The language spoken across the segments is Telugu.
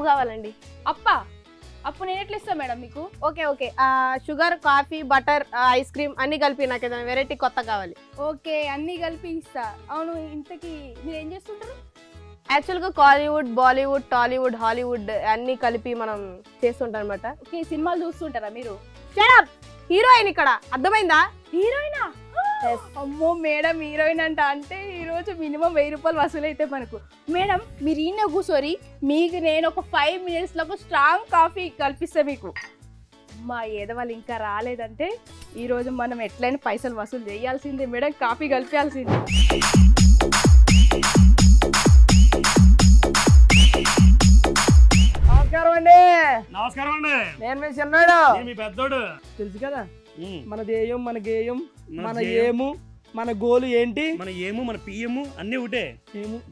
కావాలండి. అప్పు నేను ఎట్లా ఇస్తా మేడం మీకు? Okay sugar, coffee, butter, ice cream అన్ని కలిపి నాకు ఏదైనా వెరైటీ కొత్త కావాలి. ఓకే అన్ని కలిపి ఇస్తా. అవును ఇంతకీ మీరు ఏం చేస్తుంటారు? యాక్చువల్గా కాలీవుడ్, బాలీవుడ్, టాలీవుడ్, హాలీవుడ్ అన్ని కలిపి మనం చేస్తుంటాం అనమాట. ఓకే సినిమాలు చూస్తుంటారా మీరు? హీరోయిన్ ఇక్కడ అర్థమైందా? హీరోయినా? అమ్మో మేడం హీరోయిన్ అంటే ఈరోజు మినిమం 1000 రూపాయలు వసూలు అయితే మనకు. మేడం మీరు ఈయన కూర్చోరి, మీకు నేను ఒక 5 minutes లోపు స్ట్రాంగ్ కాఫీ కల్పిస్తా మీకు. మా ఏదవాళ్ళు ఇంకా రాలేదంటే ఈరోజు మనం ఎట్లయినా పైసలు వసూలు చేయాల్సిందే మేడం, కాఫీ కలిపాల్సిందే. నమస్కారం అండి. నేను మీ చిన్నాడు, మీ పెద్దోడు. తెలుసు కదా మన దేయం, మన గేయం, మన ఏము, మన గోలు ఏంటి, మన ఏము మన పిఎము అన్ని ఒకటే.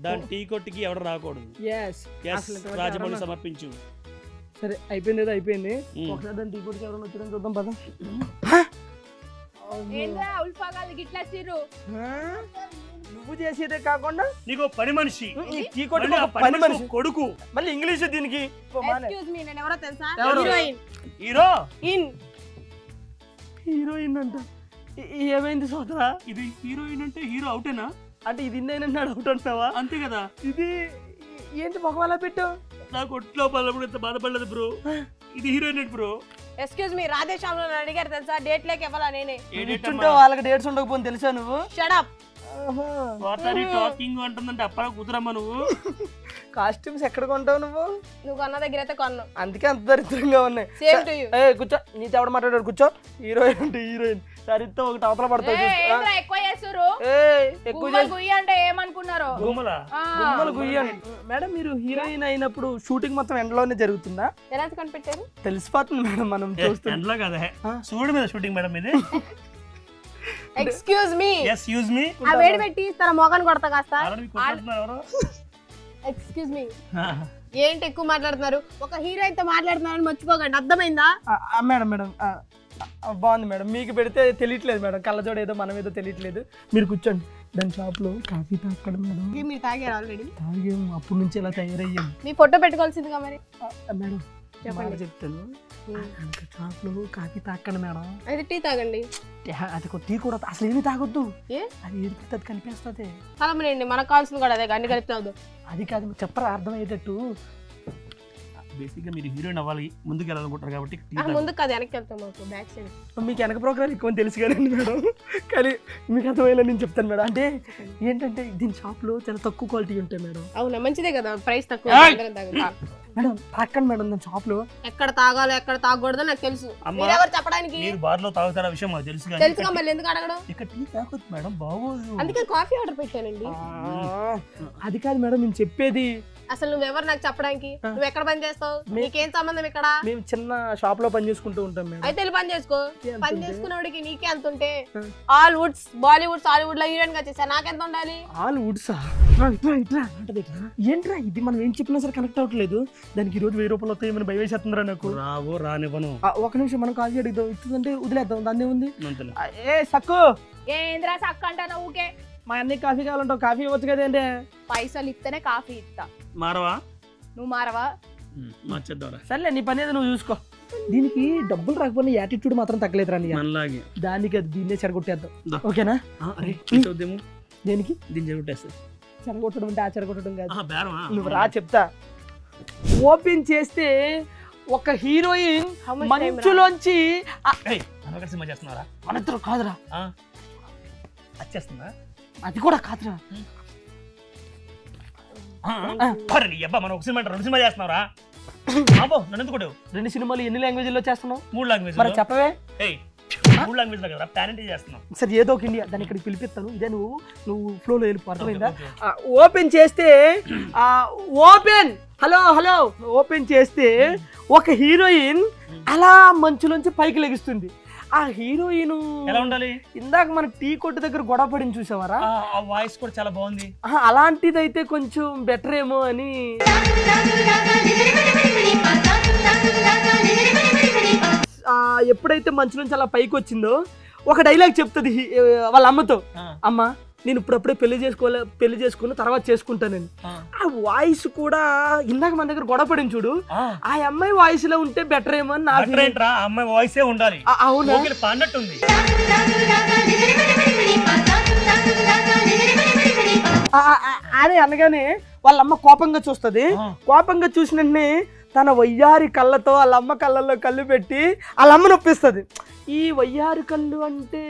దాని టీ కొట్టుకి ఎవరు రాకూడదు. రాజమౌళి సమర్పించు. సరే అయిపోయింది, ఏదో అయిపోయింది. ఒకసారి దాని టీ కొట్టుకి ఎవరైనా వచ్చారని చూద్దాం పద. నువ్వు చేసేదే కాకుండా నీకు పని మనిషి, టీ కొట్టు పని మనిషి కొడుకు, మళ్ళీ ఇంగ్లీష్ దీనికి. హీరోయిన్ అంట. ఏమైంది సోదరా? ఇది హీరోయిన్ అంటే హీరో అవుటేనా? అంటే ఇది ఇన్నైనా అవుట్ అంటున్నావా? అంతే కదా. ఇది ఏంటి మొహం అలా పెట్టావు? నాకు ఒట్లో పల్లప్పుడు ఎంత బాధపడలేదు బ్రో. ఇది హీరోయిన్ బ్రో. ఎక్స్క్యూజ్ మీ, రాధేశ్యామ్లో అడిగారు తెలుసా? డేట్ లేక ఇవ్వాలా? నేనే వాళ్ళకి డేట్స్ ఉండకపోతే తెలుసా నువ్వు? Shut up. టాకింగ్ అంటుందంటే అప్పలా కూతురమ్మా నువ్వు. కాస్ట్యూమ్స్ ఎక్కడ కొంటావు నువ్వు? నువ్వు కొన్న దగ్గర అయితే కొన్నావు, అందుకే అంత దరిద్రంగా ఉన్నాయి. కూర్చో, నీతో ఎవడ మాట్లాడాడు? కూర్చో. హీరోయిన్ అంటే హీరోయిన్ సరితో ఒకటి అవతల పడతావు. ఎక్కువ చేస్తారు. అంటే ఏమనుకున్నారు? గుమ్మలు గుయ్యండి. మేడం మీరు హీరోయిన్ అయినప్పుడు షూటింగ్ మొత్తం ఎండలోనే జరుగుతుందా? ఎలా కనిపెట్టారు? తెలిసిపోతుంది మేడం, మనం చూస్తాం. ఎండలో కదా, సూర్యుడి మీద షూటింగ్ మేడం ఇది. Excuse me. yes use me. ఆ వేడి పెట్టి తన మొగన్ కొడతా కాస్త. ఎక్స్క్యూజ్ మీ, ఏంటి ఎక్కువ మాట్లాడుతున్నారు? ఒక హీరోయిన్ తో మాట్లాడుతున్నారని మర్చిపోకండి, అర్థమైందా? మేడం మేడం బాగుంది మేడం, మీకు పెడితే తెలియట్లేదు మేడం, కళ్ళజోడ ఏదో మనం ఏదో తెలియట్లేదు. మీరు కూర్చోండి. దాని షాప్ లో కాఫీ తాగడం మేడం. మీరు తాగారు ఆల్రెడీ? తాగాము, అప్పటి నుంచి ఇలా తయారయ్యాం. మీ ఫోటో పెట్టుకోవాల్సిందిగా మరి. మేడం చెప్తాను, షాప్ లో కాఫీ తాకండి మేడం. అయితే టీ తాగండి. అది టీ కూడా అసలు ఏమి తాగొద్దు, అది ఏది పెడితే అది కనిపిస్తుంది. కలమనండి, మనకు కావాల్సింది కూడా అదే, అన్ని కలిపి తాగదు. అది కాదు, చెప్పరా అర్థమయ్యేటట్టు. బేసిక్ గా మీరు హీరోయిన్ అవ్వాలి, ముందుకు వెళ్ళాలనుకుంటారు కాబట్టి ముందుకు కాదు వెనక్కి వెళ్తాం. మాకు బ్యాక్ సైడ్. మీకు వెనక ప్రోగ్రామ్ ఎక్కువ తెలుసు కదండి మేడం, కానీ మీకు అర్థమయ్యేలా నేను చెప్తాను మేడం. అంటే ఏంటంటే దీని షాప్ లో చాలా తక్కువ క్వాలిటీ ఉంటాయి మేడం. అవునా, మంచిదే కదా, ప్రైస్ తక్కువ. మేడం తాకండి మేడం, దాని షాప్ లో ఎక్కడ తాగాలో ఎక్కడ తాగకూడదో నాకు తెలుసు. మీరెవరు చెప్పడానికి? మీరు బార్ లో తాగుతారా విషయం మాకు తెలుసు. తెలుసుగా మళ్ళీ ఎందుకు అడగడం? ఇక్కడ టీ తాగొద్దు మేడం, బాగోదు. అందుకే కాఫీ ఆర్డర్ పెట్టానండి. అది కాదు మేడం నేను చెప్పేది. అసలు నువ్వెవరు నాకు చెప్పడానికి? నువ్వు ఎక్కడ పని చేస్తావు? నీకేం సంబంధం ఇక్కడ? మేము చిన్న షాప్ లో పని చేసుకుంటూ ఉంటాం మేడం. అయితే పని చేసుకో. పని చేసుకునేవాడికి నీకే ఎంత ఉంటే? ఆల్ వుడ్స్, బాలీవుడ్స్, హాలీవుడ్ లో హీరోయిన్ గా చేసా, నాకెంత ఉండాలి? ఆల్ వుడ్స్ ఏంట్రా ఇది? మనం ఏం చెప్పినా సరే కనెక్ట్ అవ్వట్లేదు. దానికి ఈరోజు 1000 రూపాయలు వస్తాయి, మనం భయం వేసేస్తుందిరా నాకు. రావో రానివ్వను. ఒక నిమిషం, మనం కాఫీ అడుగుదాం, ఇస్తుందంటే వదిలేద్దాం, దాన్ని ఉంది. ఏ సక్కు, ఏంద్రా సక్కు అంటాను ఊకే? మా అన్ని కాఫీ కావాలంటావు, కాఫీ ఇవ్వచ్చు కదండి. పైసలు ఇస్తేనే కాఫీ ఇస్తా. మారవా? నువ్వు మారవా? మార్చేద్దాం. సర్లే నీ పని ఏదో నువ్వు చూసుకో. దీనికి డబ్బులు రాకపోయినా యాటిట్యూడ్ మాత్రం తగ్గలేదురా. దానికి అది దీన్నే చెడగొట్టేద్దాం, ఓకేనా? దేనికి దీన్ని చెడగొట్టేస్తా? చెడగొట్టడం అంటే ఆ చెడగొట్టడం కాదు, నువ్వు రా చెప్తా. ఓపెన్ చేస్తే ఒక హీరోయిన్ మంచులోంచి మనతో కాదురా, వచ్చేస్తుందా? అది కూడా కాదురా. మనం ఒక సినిమా 2 సినిమా చేస్తున్నావురా? నన్ను ఎందుకు 2 సినిమాలు ఎన్ని లాంగ్వేజ్ లో చేస్తున్నావు? 3 లాంగ్వేజ్. మరి చెప్పవే. 3 లాంగ్వేజ్ లో కదా టాలెంట్ చేస్తున్నావు. సరే ఏదో ఒక ఇండియా, దాన్ని ఇక్కడికి పిలిపిస్తాను, ఇదే నువ్వు ఫ్లో లో వెళ్ళి అర్థమైందా? ఓపెన్ చేస్తే ఓపెన్ హలో హలో ఓపెన్ చేస్తే ఒక హీరోయిన్ అలా మంచులోంచి పైకి లెగిస్తుంది. ఆ హీరోయిన్ ఎలా ఉండాలి? ఇందాక మన టీ కొట్టు దగ్గర గొడవ పడింది చూసావారా? ఆ వాయిస్ కూడా చాలా బాగుంది. అలాంటిదైతే కొంచెం బెటర్ ఏమో అని. ఎప్పుడైతే మంచు నుంచి అలా పైకి వచ్చిందో ఒక డైలాగ్ చెప్తుంది వాళ్ళ అమ్మతో, అమ్మ నేను ఇప్పుడప్పుడే పెళ్లి చేసుకుని తర్వాత చేసుకుంటానని. ఆ వాయిస్ కూడా ఇందాక మన దగ్గర గొడవ పడింది చూడు, ఆ అమ్మాయి వాయిస్ లో ఉంటే బెటర్ ఏమో అని నా అమ్మాయి వాయిసే ఉండాలి. అవునా పాడినట్టుంది అని అనగానే వాళ్ళ అమ్మ కోపంగా చూస్తుంది. కోపంగా చూసిన వెంటనే తన వయ్యారి కళ్ళతో వాళ్ళ అమ్మ కళ్ళల్లో కళ్ళు పెట్టి వాళ్ళ అమ్మ నొప్పిస్తుంది. ఈ వయ్యారి కళ్ళు అంటే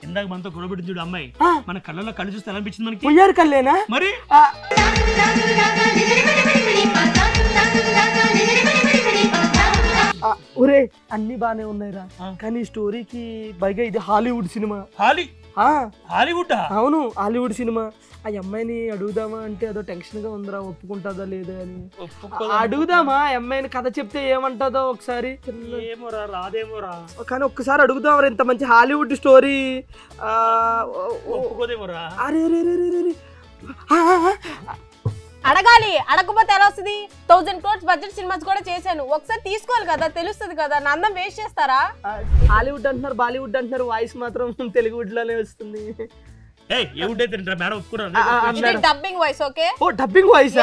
ఇందాక మనతో గొడవబెట్టింది చూడు అమ్మాయి, మన కళ్ళలో కళ్ళు చూస్తే ఎలా అనిపించింది మనకి? వయ్యారి కళ్ళేనా మరి? ఒరే అన్ని బానే ఉన్నాయిరా, కానీ స్టోరీకి పైగా ఇది హాలీవుడ్ సినిమా. హాలీవుడ్? అవును హాలీవుడ్ సినిమా. ఆ అమ్మాయిని అడుగుదామా అంటే అదో టెన్షన్ గా ఉందిరా, ఒప్పుకుంటుందా లేదా అని. అడుగుదామా ఆ అమ్మాయిని, కథ చెప్తే ఏమంటుందో ఒకసారి. రాదేమోరా, కానీ ఒక్కసారి అడుగుదాం. ఇంత మంచి హాలీవుడ్ స్టోరీ. అరే అడగాలి, అడగకపోతే ఎలా వస్తుంది? 1000 crores బడ్జెట్ సినిమాస్ కూడా చేశాను, ఒకసారి తీసుకోవాలి కదా, తెలుస్తుంది కదా. నా అందం వేస్ట్ చేస్తారా? హాలీవుడ్ అంటున్నారు, బాలీవుడ్ అంటున్నారు, వాయిస్ మాత్రం తెలుగువుడ్ లోనే వస్తుంది. Dubbing voice. ఓకే, ఓ డబ్బింగ్ వాయిస్.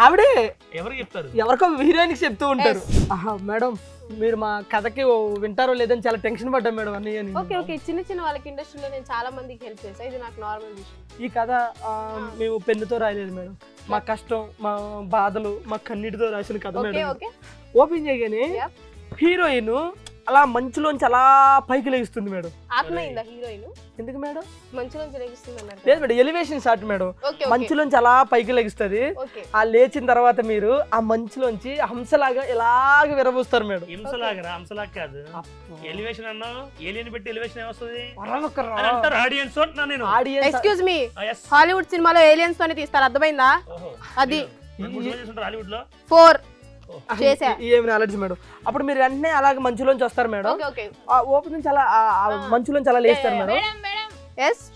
ఆవిడే ఎవరు చెప్తారు? ఎవరికో హీరోయిన్ చెప్తూ ఉంటారు. మేడం మీరు మా కథకి వింటారో లేదని చాలా టెన్షన్ పడ్డాం మేడం అన్నయ్య. ఓకే ఓకే, చిన్న చిన్న వాళ్ళకి ఇండస్ట్రీలో నేను చాలా మందికి హెల్ప్ చేశాను, ఇది నాకు నార్మల్ విషయం. ఈ కథ మేము పెన్నుతో రాయలేదు మేడం, మా కష్టం, మా బాధలు, మా కన్నీటితో రాసిన కథ మేడం. ఓపెన్ చేయగానే హీరోయిన్ అలా మంచులోంచి అలా పైకి లేస్తుంది మేడం. ఆత్మైందా హీరోయిన్? ఎందుకు మేడం మంచులోంచి లెగిస్తుంది అన్నారు? లేదు మేడం, ఎలివేషన్ షాట్ మేడం. మంచులోంచి అలా పైకి లెగిస్తుంది. ఆ లేచిన తర్వాత మీరు ఆ మంచులోంచి హంసలాగా ఎలాగ విరబూస్తారు మేడం. హంసలాగా కాదు, ఎలివేషన్ అన్నా. ఏలియన్ పెట్టి ఎలివేషన్ ఏమొస్తుంది? ఎక్స్క్యూజ్ మీ, హాలీవుడ్ సినిమాలో ఏలియన్స్ తోనే తీస్తారు, అర్థమైందా? అది హాలీవుడ్ లో 4 ఏమి నాలెడ్జ్ మేడం. అప్పుడు మీరు వెంటనే అలాగే మంచులోంచి వస్తారు మేడం. ఓపెన్ నుంచి అలా మంచులోంచి అలా లేస్తారు మేడం.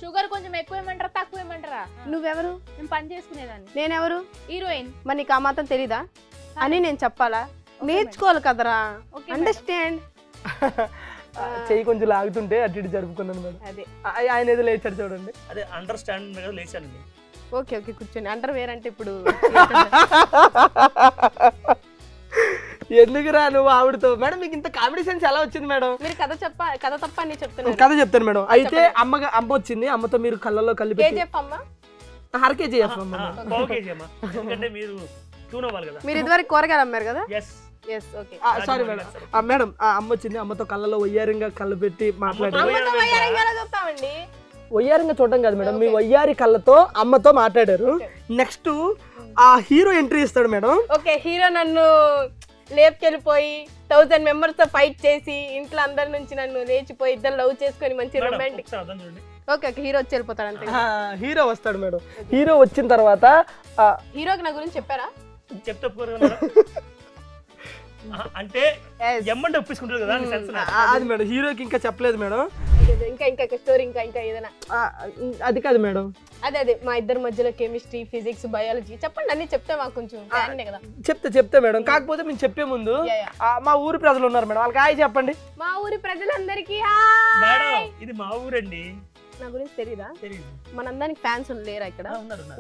షుగర్ కొంచెం ఎక్కువ ఏమంటారా తక్కువ ఏమంటారా? నువ్వెవరు? నేను పని చేసుకునేదాన్ని. నేనెవరు? హీరోయిన్. మరి నీకు ఆ మాత్రం తెలీదా అని నేను చెప్పాలా? నేర్చుకోవాలి కదరా, అండర్స్టాండ్. చెయ్యి కొంచెం లాగుతుంటే అటు ఇటు జరుపుకున్నాను మేడం. అదే ఆయన ఏదో లేచాడు చూడండి. అదే అండర్స్టాండ్ లేచానండి. ఓకే ఓకే, కూర్చోండి. అండర్ వేర్ అంటే ఇప్పుడు ఎందుకురా నువ్వు ఆవిడతో? మేడం మీకు ఇంత కామెడీ సెన్స్ ఎలా వచ్చింది మేడం? మీరు కథ తప్ప అని చెప్తున్నారు. కథ చెప్తాను మేడం. అయితే అమ్మ వచ్చింది, అమ్మతో మీరు కళ్ళలో కలిపి మీరు ఇదివరకు కూరగాయలు అమ్మారు కదా? Sorry madam. మేడం అమ్మ వచ్చింది, అమ్మతో కళ్ళలో వయ్యారంగా కళ్ళు పెట్టి మాట్లాడారు. వయ్యారంగా చూడడం కాదు మేడం, మీ వయ్యారి కళ్ళతో అమ్మతో మాట్లాడారు. నెక్స్ట్ ఆ హీరో ఎంట్రీ ఇస్తాడు మేడం. ఓకే, హీరో నన్ను లేపుకెళ్ళిపోయి 1000 members తో ఫైట్ చేసి ఇంట్లో అందరి నుంచి నన్ను లేచిపోయి ఇద్దరు లవ్ చేసుకొని మంచి రొమాంటిక్. ఓకే ఓకే, హీరో వచ్చి వెళ్ళిపోతాడు అంతే. హీరో వస్తాడు మేడం. హీరో వచ్చిన తర్వాత హీరోకి నా గురించి చెప్పారా? అంటే ఎమ్మంటే ఒప్పించుకుంటారు కదా అది మేడం. హీరోకి ఇంకా చెప్పలేదు మేడం. ఇంకా స్టోరీ ఇంకా ఏదైనా? అది కాదు మేడం, అదే మా ఇద్దరి మధ్యలో కెమిస్ట్రీ, ఫిజిక్స్, బయాలజీ చెప్పండి, అన్ని చెప్తే మాకు కొంచెం కదా. చెప్తే మేడం. కాకపోతే మేము చెప్పే ముందు మా ఊరి ప్రజలు ఉన్నారు మేడం, వాళ్ళకి హాయ్ చెప్పండి. మా ఊరి ప్రజలందరికీ ఇది మా ఊరండి. నా గురించి తెలీదా? మనందరికి ఫ్యాన్స్ లేరా ఇక్కడ?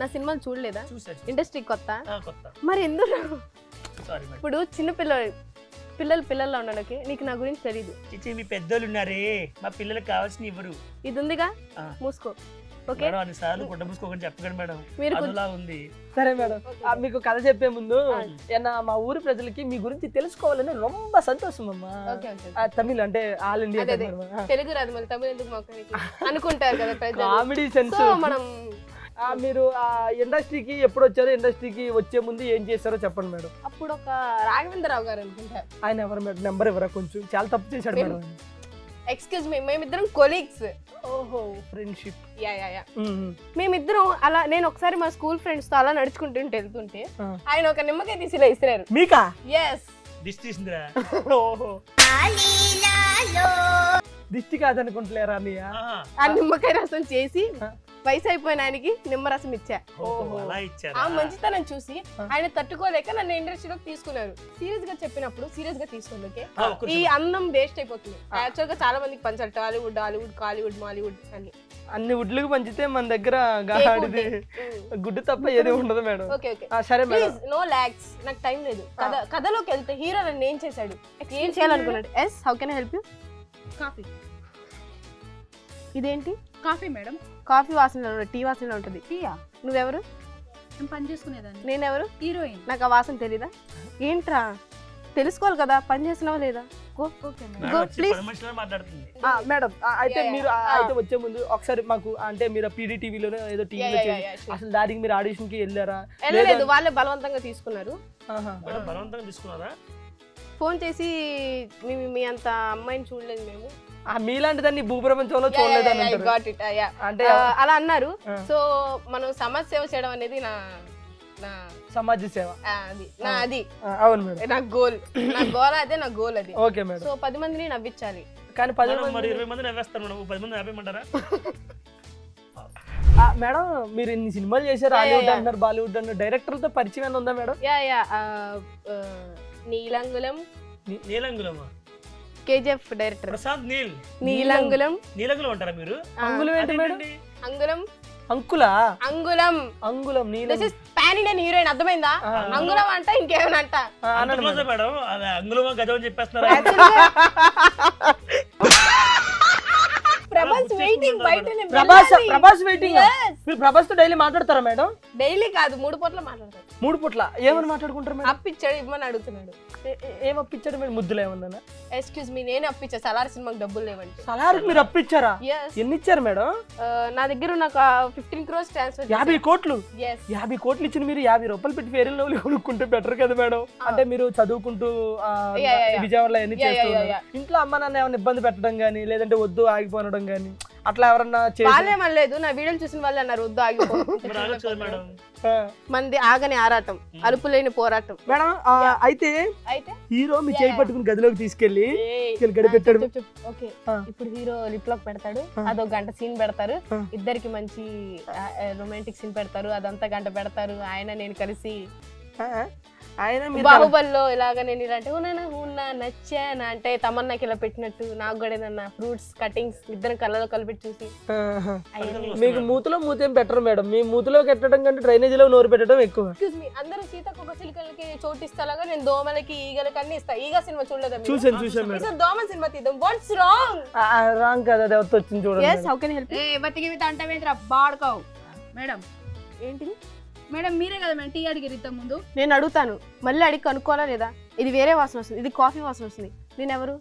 నా సినిమాలు చూడలేదా? ఇండస్ట్రీ కొత్త మరి ఎందుకు? ఇప్పుడు చిన్న పిల్లల్లో ఉండడానికి నీకు నా గురించి తెలీదు. మీ పెద్దోళ్ళు ఉన్నారే, మా పిల్లలకు కావాల్సిన ఇవ్వరు. ఇది ఉందిగా, మూసుకో. ఓకే, చెప్పకండి మేడం. సరే మేడం, మీకు కథ చెప్పే ముందు మా ఊరి ప్రజలకి మీ గురించి తెలుసుకోవాలని రొంబ సంతోషం అమ్మా. తమిళ్ అంటే ఆల్ ఇండియా, తెలుగు రాదు మళ్ళీ తమిళ ఎందుకు మాకు అనుకుంటారు కదా కామెడీ సెన్స్. మనం మీరు ఆ ఇండస్ట్రీకి ఎప్పుడు వచ్చారో, ఇండస్ట్రీకి వచ్చే ముందు ఏం చేశారో చెప్పండి మేడం. అప్పుడు ఒక రాఘవేంద్రరావు గారు అనుకుంటారు. ఆయన ఎవరు మేడం? నెంబర్ ఎవరా? కొంచెం చాలా తప్పు చేశాడు మేడం. ఎక్స్క్యూజ్ మీ, మేమిద్దరం కొలీగ్స్. ఓహో, ఫ్రెండ్షిప్. మేమిద్దరం అలా, నేను ఒకసారి మా స్కూల్ ఫ్రెండ్స్ తో అలా నడుచుకుంటుంటే వెళ్తుంటే ఆయన ఒక నిమ్మకాయ తీసి ఇలా ఇస్తారు. మీకా? ఎస్. ఓహో, దిష్టి కాదనుకుంటలేరా అన్నయ్య? ఆ నిమ్మకాయ రసం చేసి వయసు అయిపోయిన ఆయనకి నిమ్మరసం ఇచ్చా. ఆ మంచితనం చూసి ఆయన తట్టుకోలేక నన్ను ఇండస్ట్రీలోకి తీసుకున్నారు. సీరియస్ గా చెప్పినప్పుడు సీరియస్ గా తీసుకోండి. ఈ అందం వేస్ట్ అయిపోతుంది. యాక్చువల్ గా చాలా మందికి పంచాలి టాలీవుడ్, హాలీవుడ్, కాలీవుడ్, మాలీవుడ్ అని. అన్ని వుడ్లకు పంచితే మన దగ్గర గాడిది గుడ్డు తప్ప ఏది ఉండదు మేడం. సరే మేడం, నో లాగ్స్, నాకు టైం లేదు. కథలోకి వెళ్తే హీరో నన్ను ఏం చేశాడు, ఏం చేయాలనుకున్నాడు? Yes, how can I help you? Coffee. ఇదేంటి? Coffee madam. కాఫీ వాసనలో టీ వాసనలో ఉంటుంది. టీయా? నువ్వెవరు? నేను పని చేసుకునేదాన్ని. నేనెవరు? హీరోయిన్. నాకు ఆ వాసన తెలీదా? ఏంట్రా తెలుసుకోవాలి కదా, పని చేసినావా లేదా? మేడం అయితే మీరు అయితే వచ్చే ముందు ఒకసారి మాకు అంటే మీరు పీడీ టీవీలోనే ఏదో టీవీలో అసలు దానికి మీరు ఆడిషన్ కి వెళ్ళారా? వెళ్ళలేదు, వాళ్ళే బలవంతంగా తీసుకున్నారు. ఫోన్ చేసి మీ అంత అమ్మాయిని చూడలేదు మేము, మీలాంటి దాన్ని భూప్రపంచంలో చూడలేదని అంటే అలా అన్నారు. సో మనం సమాజ సేవ చేయడం అనేది నా సమాజ సేవ అది అవును మేడం, నా గోల్. నా గోల్ అదే, నా గోల్ అది. Okay madam. సో 10 మందిని నవ్వించాలి. కానీ 20 మంది నవ్వేస్తారు మేడం, 10 మంది ఆపేయమంటారా? మేడం మీరు ఇన్ని సినిమాలు చేశారు, హాలీవుడ్ అన్నారు, బాలీవుడ్ అన్నారు, డైరెక్టర్లతో పరిచయం ఉందా మేడం? నీలంగులం. నీలంగులమా? KGF director Prashanth Neel. నీలంగులం. నీలంగులం అంటారా మీరు? అంగుళం ఏంటి మేడం? అంగుళం. అంకులా? అంగుళం. అంగుళం. This is pan Indian heroine, అర్థమైందా? అంగుళం అంట ఇంకేమైనా అంట మేడం, అంగుళం గజం అని చెప్పేస్తున్నారు. ప్రభాస్ వెయిటింగ్ బయటనే. ప్రభాస్ వెయిటింగ్. మీరు ప్రభాస్ తో డైలీ మాట్లాడతారా మేడం? డైలీ కాదు, 3 పూట్ల మాట్లాడతారు. 3 పూట్ల ఏమని మాట్లాడుకుంటారు మేడం? అప్పిచ్చాడు ఇవ్వమని అడుగుతున్నాడు. ఏం అప్పించాడు మేడం? ముద్దులు ఏమన్నా? ఎక్స్క్యూజ్ మీ, నేను అప్పించా. సలార్ సినిమాకి డబ్బులు లేవండి. సలార్కి మీరు అప్పించారా? ఎన్ని ఇచ్చారు మేడం? నా దగ్గర నాకు 15 crores ట్రాన్స్ఫర్. 50 కోట్లు? 50 కోట్లు ఇచ్చిన మీరు 50 రూపాయలు పెట్టి ఫెయిర్ అండ్ లవ్లీ కొనుక్కుంటే బెటర్ కదా మేడం. అంటే మీరు చదువుకుంటూ విజయవాడలో ఎన్ని చేస్తున్నారు, ఇంట్లో అమ్మ నాన్న ఏమైనా ఇబ్బంది పెట్టడం గానీ లేదంటే వద్దు ఆగిపోనడం గానీ అట్లా ఎవరన్నా వాళ్ళేమనలేదు. నా వీడియోలు చూసిన వాళ్ళు అన్నారు వద్దు ఆగిపో. మంది ఆగని ఆరాటం, అలుపులేని పోరాటం మేడం. అయితే హీరో మీ చేయి పట్టుకుని గదిలోకి తీసుకెళ్లి గడిపెట్టాడు. ఓకే, ఇప్పుడు హీరో లిప్ లాక్ పెడతాడు, అదో గంట సీన్ పెడతారు, ఇద్దరికి మంచి రొమాంటిక్ సీన్ పెడతారు, అదంతా గంట పెడతారు. ఆయన నేను కలిసి బాహుబలిలో ఇలాగ నేను ఇలా అంటే ఉన్నా నచ్చానా అంటే తమన్నాకి ఇలా పెట్టినట్టు నాకు కూడా ఏదన్నా ఫ్రూట్స్ కటింగ్స్ ఇద్దరు కళ్ళలో కలిపి చూసి. మీకు మూతిలో మూతేం పెట్టరు మేడం, మీ మూతిలో పెట్టడం కంటే డ్రైనేజీలో నోరు పెట్టడం ఎక్కువ. అందరూ సీతకొక చిలుకలకి చోటిస్తాలాగా నేను దోమలకి ఈగలకి అన్ని ఇస్తా. ఈగ సినిమా చూడలేదు? చూసాను. దోమ సినిమా తీద్దాం. What's wrong? రాంగ్ కదా, అది ఎవరితో వచ్చింది చూడండి. yes how can I help you? బతికి అంటవేంద్రా బాడుకోవు మేడం. ఏంటిది మేడం? మీరే కదా మేడం టీ అడిగారు ఇంత ముందు. నేను అడుగుతాను, మళ్ళీ అడిగి కనుక్కోవాలా లేదా? ఇది వేరే వాసన వస్తుంది, ఇది కాఫీ వాసన వస్తుంది. నేనెవరు?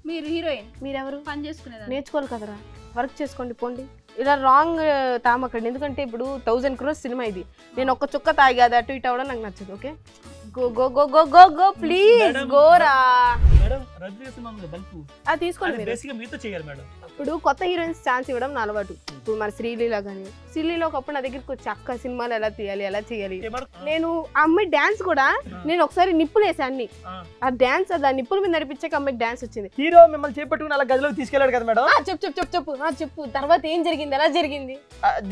మీరు హీరోయిన్. మీరెవరు? పని చేసుకునేదా? నేర్చుకోవాలి కదరా, వర్క్ చేసుకోండి పోండి. ఇలా రాంగ్ తామకండి. ఎందుకంటే ఇప్పుడు 1000 crores సినిమా ఇది. నేను ఒక్క చుక్క తాగి అది అటు ఇటు అవ్వడం నాకు నచ్చదు. Okay, go go go go go go please Gora. అది తీసుకోండి. ఇప్పుడు కొత్త హీరోయిన్స్ ఛాన్స్ ఇవ్వడం నా అలవాటు. ఇప్పుడు మన శ్రీలీల కానీ, శ్రీలీల ఒకప్పుడు నా దగ్గరికి వచ్చి అక్క సినిమాలు ఎలా తీయాలి ఎలా చేయాలి. నేను ఆ అమ్మాయి డాన్స్ కూడా నేను ఒకసారి నిప్పులు వేసా అన్ని. ఆ డాన్స్ ఆ నిప్పుల మీద నడిపించాక అమ్మాయి డాన్స్ వచ్చింది. హీరో మిమ్మల్ని చేపట్టుకుని అలా గదిలోకి తీసుకెళ్ళాడు కదా మేడం? చెప్పు తర్వాత ఏం జరిగింది, ఎలా జరిగింది?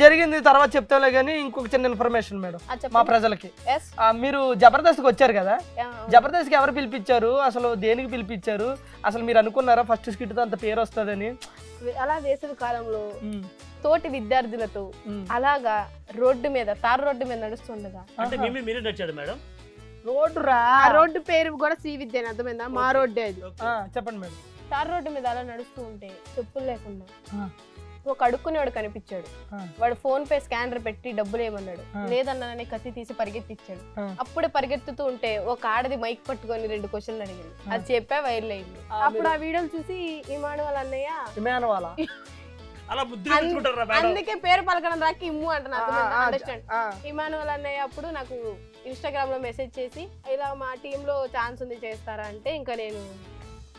జరిగింది తర్వాత చెప్తాలే కానీ ఇంకొక చిన్న ఇన్ఫర్మేషన్ మేడం మా ప్రజలకి. మీరు జబర్దస్త్కి వచ్చారు కదా, జబర్దస్త్కి ఎవరు పిలిపించారు, అసలు దేనికి పిలిపించారు, అసలు మీరు అనుకున్నారా ఫస్ట్ స్కిట్ తో అంత పేరు వస్తుందని? అలా వేసవి కాలంలో తోటి విద్యార్థులతో అలాగా రోడ్డు మీద తార్ రోడ్డు మీద నడుస్తుండగా రోడ్డు పేరు కూడా శ్రీ విద్య అని అర్థమైందా? మా రోడ్డే అది. చెప్పండి మేడం. తార్ రోడ్డు మీద అలా నడుస్తూ ఉంటే చెప్పులు లేకుండా ఒక అడుక్కునేవాడు కనిపించాడు. వాడు ఫోన్ పే స్కానర్ పెట్టి డబ్బులు ఏమన్నాడు, లేదన్నా కత్తి తీసి పరిగెత్తిచ్చాడు. అప్పుడే పరిగెత్తుతూ ఉంటే ఒక ఆడది మైక్ పట్టుకొని 2 క్వశ్చన్లు అడిగింది. అది చెప్పా వైరల్ అయింది. అప్పుడు ఆ వీడియోలు చూసి ఇమానువల్ అన్నయ్య అందుకే పేరు పలకడం రాకి ఇమ్ము అంటున్నా. ఇమానువల్ అన్నయ్య అప్పుడు నాకు ఇన్స్టాగ్రామ్ లో మెసేజ్ చేసి ఇలా మా టీమ్ లో ఛాన్స్ ఉంది చేస్తారా అంటే ఇంకా నేను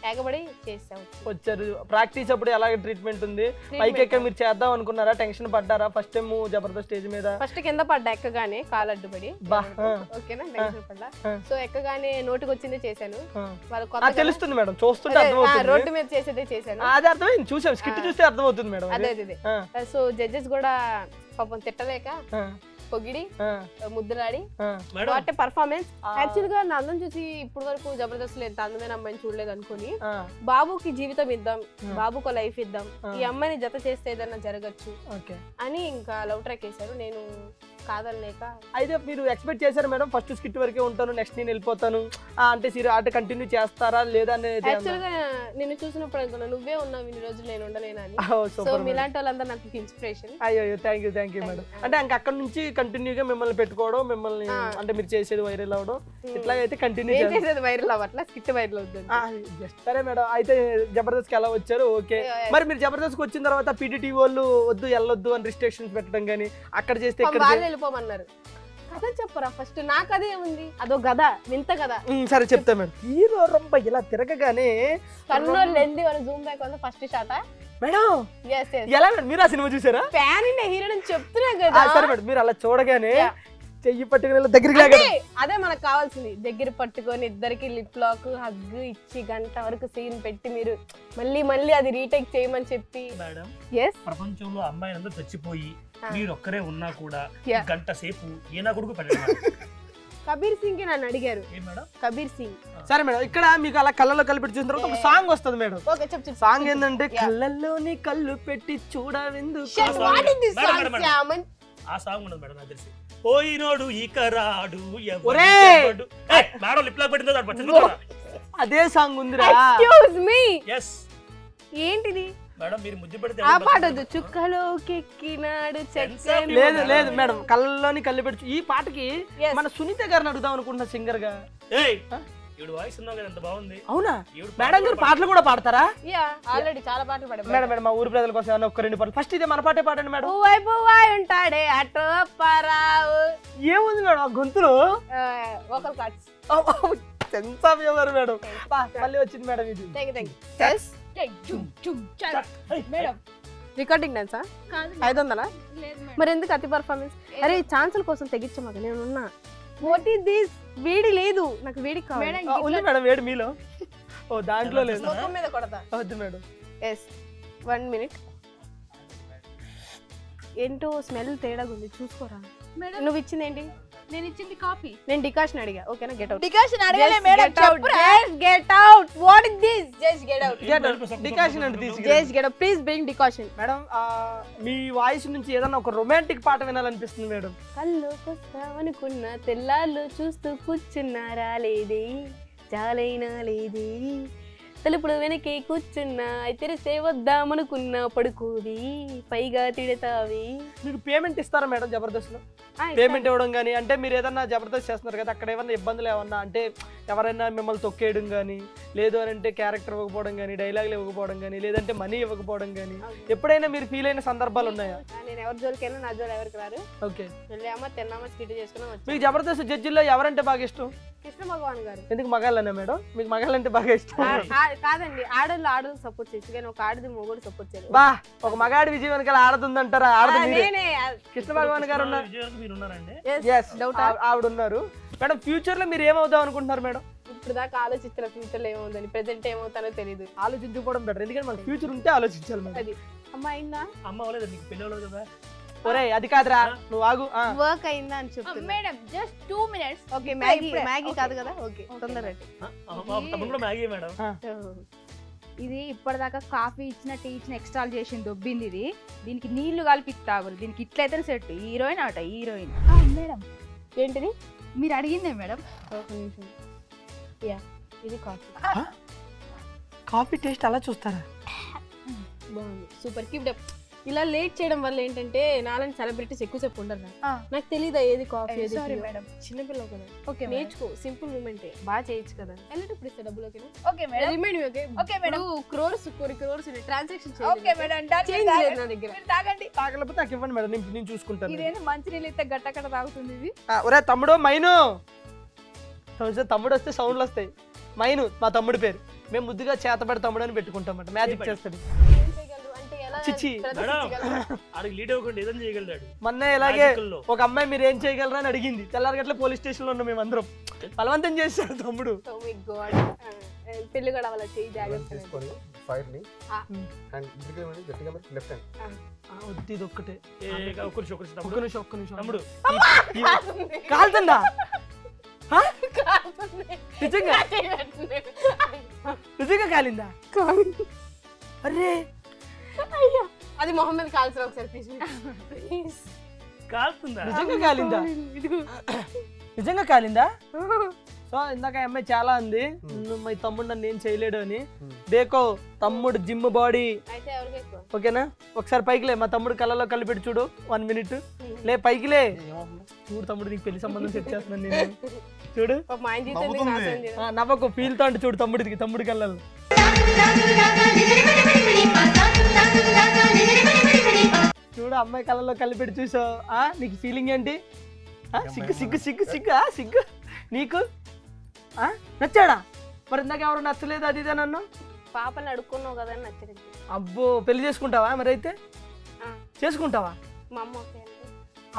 ఎగబడి చేసాం. వచ్చారు ప్రాక్టీస్ అప్పుడు ఎలాగ ట్రీట్మెంట్ ఉంది? పైకి ఎక్కడ మీరు చేద్దాం అనుకున్నారా? టెన్షన్ పడ్డారా ఫస్ట్ టైం జబర్దస్త్ స్టేజ్ మీద? ఫస్ట్ కింద పడ్డా ఎక్కగానే, కాలు అడ్డుపడి. ఓకేనా, టెన్షన్ పడ్డా. సో ఎక్కగానే నోటికి వచ్చిందే చేశాను. వాళ్ళు తెలుస్తుంది మేడం, చూస్తుంటే రోడ్డు మీద చేసేదే చేశాను. అది అర్థమైంది, చూసాం స్కిట్ చూస్తే అర్థమవుతుంది మేడం. అదే సో జడ్జెస్ కూడా పాపం తిట్టలేక పొగిడి ముద్దులాడి మేడం వాటి పర్ఫార్మెన్స్. యాక్చువల్ గా నా అందం చూసి ఇప్పుడు వరకు జబర్దస్త్ ఎంత అందమైన అమ్మాయిని చూడలేదు అనుకుని బాబుకి జీవితం ఇద్దాం, బాబుకు లైఫ్ ఇద్దాం, ఈ అమ్మాయిని జత చేస్తే ఏదన్నా జరగచ్చు అని ఇంకా లవ్ ట్రాక్ వేశారు. నేను కాదనలేక. అయితే మీరు ఎక్స్పెక్ట్ చేశారు మేడం ఫస్ట్ స్కిట్ వరకే ఉంటాను నెక్స్ట్ నేను వెళ్ళిపోతాను అంటే అంటే కంటిన్యూ చేస్తారా లేదా అనేది? యాక్చువల్ గా నేను చూసినప్పుడు అనుకున్నా నువ్వే ఉన్నావు ఇన్ని రోజులు నేను ఉండలేనని. సో మీలాంటి వాళ్ళందరూ నాకు ఇన్స్పిరేషన్. అయ్యో థ్యాంక్ యూ మేడం. అంటే ఇంకా అక్కడ నుంచి కంటిన్యూగా మిమ్మల్ని పెట్టుకోవడం, మిమ్మల్ని అంటే మీరు చేసేది వైరల్ అవడం, ఇట్లా అయితే కంటిన్యూ చేసేది వైరల్ అవ్వట్లా, స్కిట్ వైరల్ అవుతుంది. సరే మేడం, అయితే జబర్దస్త్ కి ఎలా వచ్చారు? ఓకే, మరి మీరు జబర్దస్త్ కి వచ్చిన తర్వాత పీటీటీ వాళ్ళు వద్దు వెళ్ళొద్దు అని రిస్ట్రిక్షన్స్ పెట్టడం కానీ అక్కడ చేస్తే వెళ్ళిపోమన్నారు. కథ చెప్పరా ఫస్ట్? నా కథ ఏముంది, అదో గద వింత కదా. సరే చెప్తా మేడం. హీరో రొంబ ఇలా తిరగగానే కన్నోళ్ళు ఎండి వాళ్ళు జూమ్ బ్యాక్ వల్ల ఫస్ట్ షాట్ మేడం. ఎలా మేడం మీరు ఆ సినిమా చూసారా? ఫ్యాన్ హీరో అని చెప్తున్నా కదా. సరే మేడం, మీరు అలా చూడగానే చెయ్యి పట్టుకుని దగ్గరికి అదే మనకు కావాల్సింది. దగ్గర పట్టుకొని ఇద్దరికి లిప్ లాక్ హగ్ ఇచ్చి గంట వరకు సీన్ పెట్టి మీరు మళ్ళీ అది రీటేక్ చేయమని చెప్పి. మేడం ప్రపంచంలో అమ్మాయిలందరూ చచ్చిపోయి మీరు ఒక్కరే ఉన్నా కూడా గంట సేపు ఏనా కొడుకు పెట్టండి. కబీర్ సింగ్ నన్ను అడిగారు. కబీర్ సింగ్. సరే మేడం, ఇక్కడ మీకు అలా కళ్ళలో కళ్ళు పెట్టి చూసిన తర్వాత ఒక సాంగ్ వస్తుంది మేడం. సాంగ్ ఏంటంటే కళ్ళల్లోని కళ్ళు పెట్టి చూడవెందుకు. ఆ సాంగ్ ఉండదు మేడం నాకు తెలిసి. పోయినోడు ఇక రాడు మేడం లిప్ లాక్ పెట్టిందో అదే సాంగ్ ఉందిరా. ఏంటిది మేడం మీరు ముద్దు పెడితే ఆ పాటొద్దు. చుక్కలోకెక్కినాడు చెక్కని. లేదు లేదు మేడం, కళ్ళలోని కళ్ళు పెట్టి. ఈ పాటకి మన సునీత గారిని అడుగుదాం అనుకుంటున్నా సింగర్ గా. వాయిస్ ఉన్నావు కదా, ఎంత బాగుంది. అవునా మేడం గారు పాటలు కూడా పాడతారా? ఆల్రెడీ చాలా పాటలు పాడారు మేడం. మేడం మా ఊరు ప్రజల కోసం ఏమన్నా ఒక్క రెండు పాటలు. ఫస్ట్ ఇదే మన పాటే పాడండి మేడం. పువ్వాయి ఉంటాడే అటో పరావు. ఏముంది మేడం ఆ గొంతులో? Vocal cords. Sense of humour madam. మళ్ళీ వచ్చింది మేడం ఇది. మేడం రికార్డింగ్ డాన్సా? 500? మరి ఎందుకు అతి పర్ఫార్మెన్స్? అరే ఛాన్సుల కోసం తెగించమాక నేనున్నా. What is this? వేడి లేదు నాకు, వేడి కావాలి. ఉంది మేడం వేడి మీలో. ఓ దాంట్లో లేదు. ముఖం మీద కొడతా. వద్దు మేడం. 1 minute. ఏంటో స్మెల్ తేడాగా ఉంది, చూసుకోరా. నువ్వు ఇచ్చింది ఏంటి? నేను ఇచ్చింది కాఫీ. నేను డికాషన్ అడిగా. ఓకేనా? Get out. డికాషన్ అడగలే madam. Get out. What is this? Just get out. Decoction అంటే తీసి just get out. Please bring decoction. Madam me voice నుంచి ఏదన్నా ఒక రొమాంటిక్ పాట వినాలనిపిస్తుంది మేడం. కల్లోకొస్తామనుకున్నా తెల్లాళ్ళు చూస్తూ కూర్చున్నారా లేదే, చాలైనా లేదే, తలుపుడు వెనకే కూర్చున్నా తెరిసే వద్దామనుకున్నా పడుకోవి, పైగా తిడతావి. మీకు పేమెంట్ ఇస్తారా మేడం జబర్దస్త్ లో? పేమెంట్ ఇవ్వడం కానీ, అంటే మీరు ఏదన్నా జబర్దస్త్ చేస్తున్నారు కదా, అక్కడ ఏమన్నా ఇబ్బందులు ఏమన్నా, అంటే ఎవరైనా మిమ్మల్ని తొక్కేయడం కానీ, లేదు అని అంటే క్యారెక్టర్ ఇవ్వకపోవడం కానీ, డైలాగులు ఇవ్వకపోవడం కానీ, లేదంటే మనీ ఇవ్వకపోవడం కానీ ఎప్పుడైనా మీరు ఫీల్ అయిన సందర్భాలు ఉన్నాయా? నేను ఎవరి జోలికైనా నా జోలు ఎవరికి రారు. ఓకే, వెళ్ళామా తిన్నామా స్కిట్ చేసుకున్నాం. మీకు జబర్దస్త్ జడ్జిల్లో ఎవరంటే బాగా ఇష్టం? కృష్ణ భగవాన్ గారు. ఎందుకు మగాళ్ళనే మేడం? మీకు మగాళ్ళంటే బాగా ఇష్టం? కాదండి, ఆడోళ్ళు సపోర్ట్ చేయొచ్చు కానీ ఒక ఆడది మొగుడు సపోర్ట్ చేయలేదు. బా, ఒక మగాడి విజయం వెనకాల ఆడదుందంటారా? కృష్ణ భగవాన్ గారు ఉన్నారు, ఆవిడ ఉన్నారు మేడం. ఫ్యూచర్ లో మీరు ఏమవుదాం అనుకుంటున్నారు మేడం? ఇప్పుడు దాకా ఆలోచించిన ఫ్యూచర్ లో ఏమవుతుంది, ప్రెసెంట్ ఏమవుతానో తెలియదు. ఆలోచించుకోవడం బెటర్, ఎందుకంటే మన ఫ్యూచర్ ఉంటే ఆలోచించాలి మేడం. అది అమ్మ అయిందా? అమ్మ అవ్వలేదు, నీకు పెళ్లి అవ్వలేదు కదా. ఒరే అది కాదురా, నువ్వు ఆగు. వర్క్ అయిందా అని చెప్పు madam. Just 2 minutes. Okay, Maggi కాదు కదా. ఓకే, తొందరగా తమ్ముడు కూడా మ్యాగీ మేడం. ఇది ఇప్పటిదాకా కాఫీ ఇచ్చిన టీ ఇచ్చిన ఎక్స్ట్రాల్ చేసిన దొబ్బింది ఇది. దీనికి నీళ్లు కలిపి తాగురు. దీనికి ఇట్లయితే సెట్. హీరోయిన్ ఆట హీరోయిన్. మేడం ఏంటిది మీరు అడిగిందే మేడం? ఒక నిమిషం. ఇది కాఫీ. కాఫీ టేస్ట్ అలా చూస్తారా? బాగుంది, సూపర్. Keep up. ఇలా లేట్ చేయడం వల్ల ఏంటంటే నాలాంటి సెలబ్రిటీస్ ఎక్కువసేపు ఉండరు. నాకు తెలీదా ఏది కాఫీ ఏది. మేడం చిన్నపిల్ల కదా. ఓకే, నేర్చుకో. సింపుల్ మూమెంటే, బాగా చేయొచ్చు కదా. వెళ్ళేటప్పుడు ఇస్తే డబ్బులు. Okay madam. Remind me. Okay madam. Crores transaction okay madam. Change లేదు నా దగ్గర. తాగండి. తాగలేకపోతే నాకు ఇవ్వండి మేడం, నేను చూసుకుంటాను. ఇదేంటి మంచి నీళ్ళు అయితే గట్టకట్ట తాగుతుంది ఇది. ఒరే తమ్ముడు మైను. తమ్ముడు వస్తే సౌండ్లు వస్తాయి. మైను మా తమ్ముడి పేరు. మేము ముద్దుగా చేతబడి తమ్ముడు అని పెట్టుకుంటామంట. మ్యాజిక్ చేస్తాడు. మొన్న ఇలాగే ఒక అమ్మాయి మీరు ఏం చేయగలరా అని అడిగింది. తెల్లారగట్ల పోలీస్ స్టేషన్ లో ఉన్నాం మేమందరం. బలవంతం చేశాడు తమ్ముడు. పెళ్లి కూడా వాళ్ళ చేయి జాగ్రత్త. ఫైర్ ని అండ్ ఇద్దరికి గట్టిగా లెఫ్ట్ హ్యాండ్ వద్దు ఇది ఒక్కటే ఒక్క నిమిషం ఒక్క నిమిషం తమ్ముడు కాలుతుందా నిజంగా నిజంగా కాలిందా అరే అది మొహమ్మద్ కాల్సిన ఒకసారి ప్లీజ్ కాలుతుందా నిజంగా కాలిందా నిజంగా కాలిందా సో ఇందాక అమ్మాయి చాలా ఉంది మా తమ్ముడు నన్ను ఏం చేయలేడు అని దేకో తమ్ముడు జిమ్ బాడీ అయితే ఎవరికి ఎక్కువ ఓకేనా ఒకసారి పైకిలే మా తమ్ముడు కళ్ళలో కలిపెట్టి చూడు 1 minute లే పైకిలే చూడు తమ్ముడు నీకు పెళ్లి సంబంధం సెట్ చేస్తున్నాను నేను చూడు మా ఆయన జీవితం నాశనం చేయడం. నవ్వకు ఫీల్ తో అంటే చూడు తమ్ముడి కళ్ళలో చూడు అమ్మాయి కళ్ళలో కలిపెట్టి చూసావు నీకు ఫీలింగ్ ఏంటి సిగ్గు సిగ్గు సిగ్గు సిగ్గు సిగ్గు నీకు నచ్చాడా మరి ఇందాక ఎవరు నచ్చలేదు అది ఇదే నన్ను పాపని అడుక్కున్నావు కదా అని నచ్చలేదు. అబ్బో పెళ్లి చేసుకుంటావా మరి అయితే చేసుకుంటావా మా అమ్మ ఓకే అంటే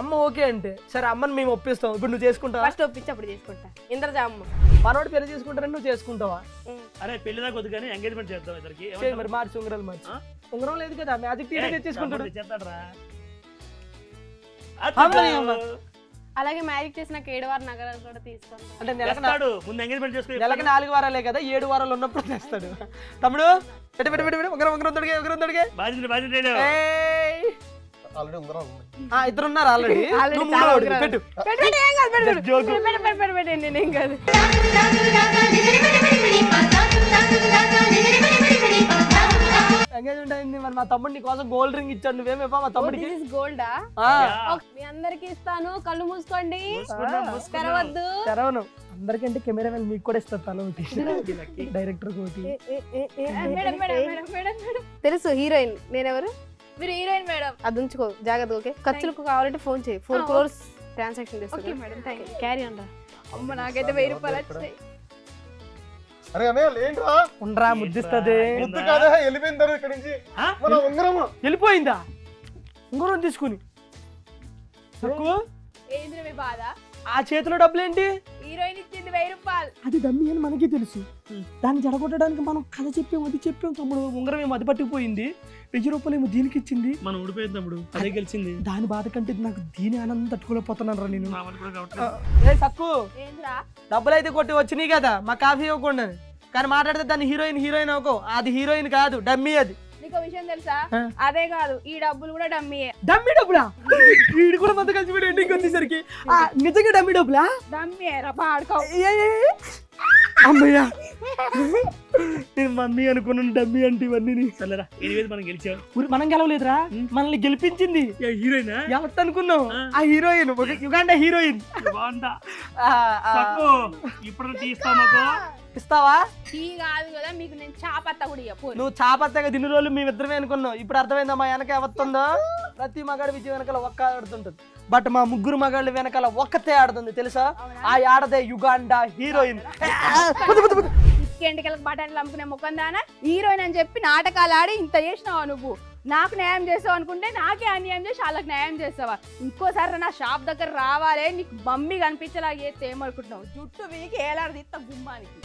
అమ్మ ఓకే అంటే సరే అమ్మని మేము ఒప్పిస్తాం ఇప్పుడు నువ్వు చేసుకుంటావా ఫస్ట్ ఒప్పించి అప్పుడు చేసుకుంటా. ఇంద్రజా అమ్మ మనోడు పెళ్లి చేసుకుంటారని నువ్వు చేసుకుంటావా అరే పెళ్లి దాకా వద్దు కానీ ఎంగేజ్మెంట్ చేద్దాం ఇద్దరికి చేయి మరి మార్చి ఉంగరాలు మార్చి ఉంగరం లేదు కదా మ్యాజిక్ టీవీ తెచ్చేసుకుంటాడు చేస్తాడరా అలాగే మ్యారేజ్ చేసినాక 7 వార నగరాలు కూడా తీసుకుంటా. అంటే నెలకు ముందు ఎంగేజ్మెంట్ చేసుకుని నెలకి 4 వారాలే కదా 7 వారాలు ఉన్నప్పుడు తెస్తాడు తమ్ముడు పెట్టు పెట్టు పెట్టు ఉంగరం తొడిగే బాధ్యత ఆల్రెడీ ఉంగరాలు ఇద్దరు ఉన్నారు ఆల్రెడీ పెట్టు నేనేం కాదు. ఎంగేజ్మెంట్ అయింది మరి మా తమ్ముడు నీ కోసం గోల్డ్ రింగ్ ఇచ్చాడు నువ్వేమేపా మా తమ్ముడికి గోల్డా మీ అందరికి ఇస్తాను. కళ్ళు మూసుకోండి, తెరవద్దు. తెరవను అందరికంటే కెమెరామెన్ మీకు కూడా ఇస్తారు తల ఒకటి డైరెక్టర్ ఒకటి తెలుసు హీరోయిన్. నేనెవరు? మీరు హీరోయిన్ మేడం. అది ఉంచుకో జాగ్రత్త. ఓకే ఖర్చులకు కావాలంటే ఫోన్ చేయి. 4 crores transaction okay madam thank you. Carry అంట. అమ్మ నాకైతే 1000 రూపాయలు వచ్చినాయి. అరే అన్నయ్య ఏంట్రా ఉండరా ముద్దిస్తుంది ముద్దు కాదా వెళ్ళిపోయింది ఇక్కడ నుంచి మన ఉంగరము వెళ్ళిపోయిందా ఉంగరం తీసుకుని ఏంద్ర మీ బాధ? ఆ చేతిలో డబ్బులేంటి? హీరోయిన్ ఇచ్చింది 1000 రూపాయలు. అది దమ్మి అని మనకి తెలుసు. దాన్ని జడగొట్టడానికి మనం కథ చెప్పాం అది చెప్పాం తమ్ముడు. ఉంగరం ఏమో అది పట్టుకుపోయింది. 1000 రూపాయలు ఏమో దీనికి ఇచ్చింది. మనం ఊడిపోయింది తమ్ముడు అదే గెలిచింది. దాని బాధ కంటే నాకు దీని ఆనందం తట్టుకోలేకపోతున్నాను రా నేను. సక్కు ఏంద్రా డబ్బులు అయితే కొట్టి వచ్చినాయి కదా మా కాఫీ ఇవ్వకుండా కానీ మాట్లాడితే దాన్ని హీరోయిన్ అవ్వకో. అది హీరోయిన్ కాదు డమ్మీ. అది నీకు విషయం తెలుసా? అదే కాదు ఈ డబ్బులు కూడా డమ్మీయే. డమ్మీ డబ్బులా? వీడు కూడా మంత కలిసి ఎండింగ్ వచ్చేసరికి నిజంగా డమ్మీ డబ్బులా? డమ్మీయే రా పాడుకో. అమ్మయ్యా నేను మమ్మీ అనుకున్నాను డమ్మీ అంటే ఇవన్నీ. సరేరా ఇది మనం గెలిచాం. మనం గెలవలేదురా మనల్ని గెలిపించింది హీరోయిన్. ఎవరు అనుకున్నావు? ఆ హీరోయిన్ యుగాండా హీరోయిన్. ఇప్పుడు తీస్తావు మాకు ఇస్తావా? ఈ కాదు కదా మీకు నేను చాపత్త కూడా ఇవ్వ. నువ్వు చాపత్తగా దిన్ని రోజులు మేమిద్దరమే అనుకున్నావు. ఇప్పుడు అర్థమైందా మా వెనక ఎవరుందో? ప్రతి మగాడి విజయం వెనకాల ఒక్క ఆడుతుంటది. బట్ మా ముగ్గురు మగాళ్ళ వెనకాల ఒక్కతే ఆడుతుంది తెలుసా? ఆ ఆడదే యుగాండా హీరోయిన్. ఎంటికలకు బటన్లు అమ్ముకునే ముఖం దానా హీరోయిన్ అని చెప్పి నాటకాలు ఆడి ఇంత చేసినావా నువ్వు? నాకు న్యాయం చేసావు అనుకుంటే నాకే అన్యాయం చేసి వాళ్ళకి న్యాయం చేస్తావా? ఇంకోసారి నా షాప్ దగ్గర రావాలే నీకు మమ్మీ కనిపించేలాగా చేస్తే ఏమనుకుంటున్నావు? జుట్టు వీకి ఏలాడదీస్తా గుమ్మానికి.